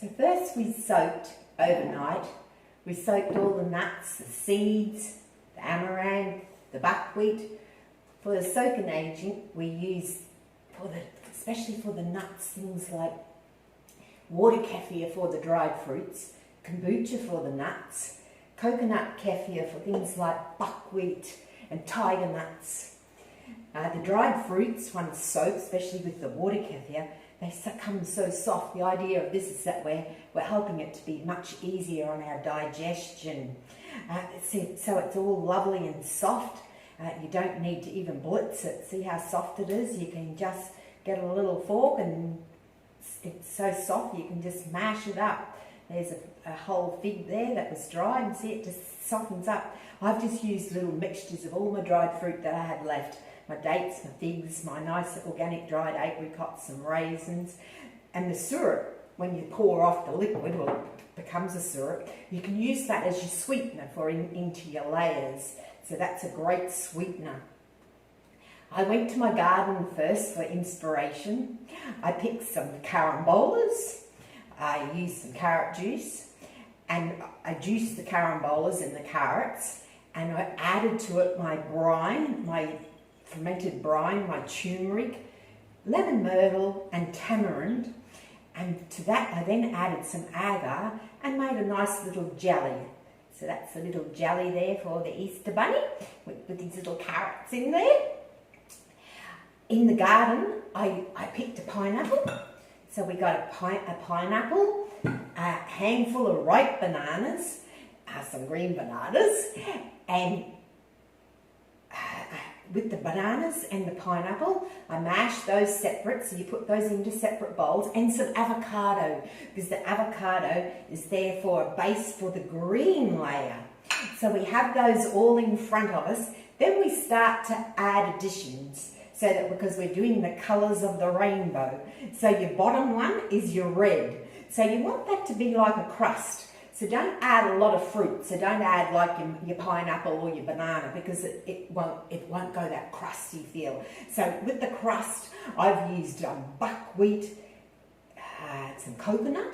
So first we soaked overnight. We soaked all the nuts, the seeds, the amaranth, the buckwheat. For the soaking agent we use, especially for the nuts, things like water kefir for the dried fruits, kombucha for the nuts, coconut kefir for things like buckwheat and tiger nuts. The dried fruits, once soaked, especially with the water kefir, they become so soft. The idea of this is that we're helping it to be much easier on our digestion. So it's all lovely and soft. You don't need to even blitz it. See how soft it is? You can just get a little fork and it's so soft you can just mash it up. There's a whole fig there that was dry, and see it just softens up. I've just used little mixtures of all my dried fruit that I had left. My dates, my figs, my nice organic dried apricots, some raisins, and the syrup. When you pour off the liquid, well, it becomes a syrup. You can use that as your sweetener for into your layers. So that's a great sweetener. I went to my garden first for inspiration. I picked some carambolas. I used some carrot juice, and I juiced the carambolas and the carrots, and I added to it my brine, my fermented brine, my turmeric, lemon myrtle and tamarind, and to that I then added some agar and made a nice little jelly. So that's a little jelly there for the Easter bunny with these little carrots in there. In the garden I picked a pineapple. So we got a pineapple, a handful of ripe bananas, some green bananas, and with the bananas and the pineapple, I mashed those separate, so you put those into separate bowls, and some avocado, because the avocado is there for a base for the green layer. So we have those all in front of us. Then we start to add additions, so that because we're doing the colours of the rainbow. So your bottom one is your red. So you want that to be like a crust. So don't add a lot of fruit. So don't add like your pineapple or your banana, because it won't go that crusty feel. So with the crust, I've used buckwheat, some coconut,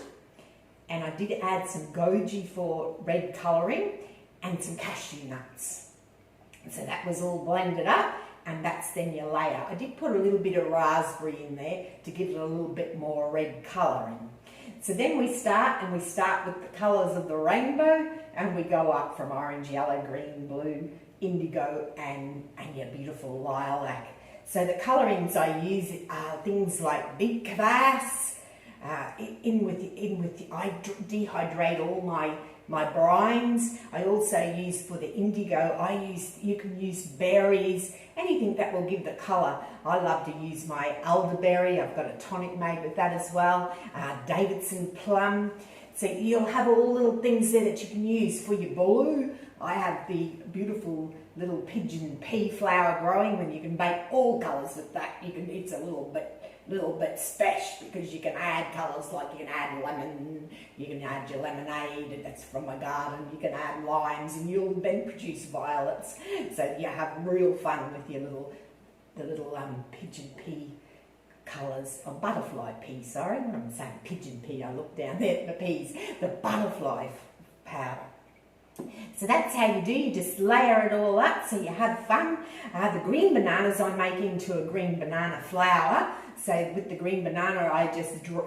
and I did add some goji for red colouring, and some cashew nuts. So that was all blended up, and that's then your layer. I did put a little bit of raspberry in there to give it a little bit more red colouring. So then we start with the colours of the rainbow, and we go up from orange, yellow, green, blue, indigo, and your beautiful lilac. So the colourings I use are things like big kvass. I dehydrate all my brines. I also use for the indigo, you can use berries, anything that will give the colour. I love to use my elderberry. I've got a tonic made with that as well. Davidson plum. So you'll have all little things there that you can use for your blue. I have the beautiful little pigeon pea flower growing, when you can make all colours with that. It's a little bit special, because you can add colours, like you can add lemon, you can add your lemonade, that's from my garden, you can add limes, and you'll then produce violets. So you have real fun with your the little pigeon pea colours, or butterfly pea, sorry, I'm saying pigeon pea, I look down there at the peas, the butterfly powder. So that's how you do, you just layer it all up so you have fun. The green bananas I make into a green banana flour. So with the green banana,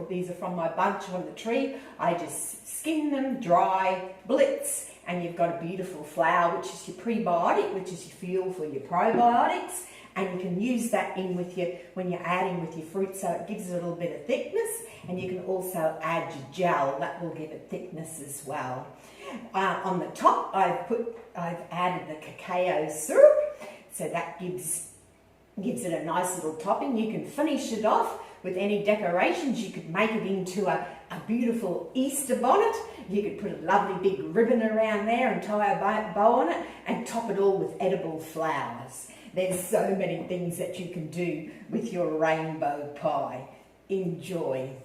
these are from my bunch on the tree, I just skin them, dry, blitz, and you've got a beautiful flour, which is your prebiotic, which is your fuel for your probiotics. And you can use that in with when you're adding with your fruit, so it gives it a little bit of thickness, and you can also add your gel, that will give it thickness as well. On the top, I've added the cacao syrup, so that gives it a nice little topping. You can finish it off with any decorations. You could make it into a beautiful Easter bonnet. You could put a lovely big ribbon around there and tie a bow on it, and top it all with edible flowers. There's so many things that you can do with your rainbow pie. Enjoy.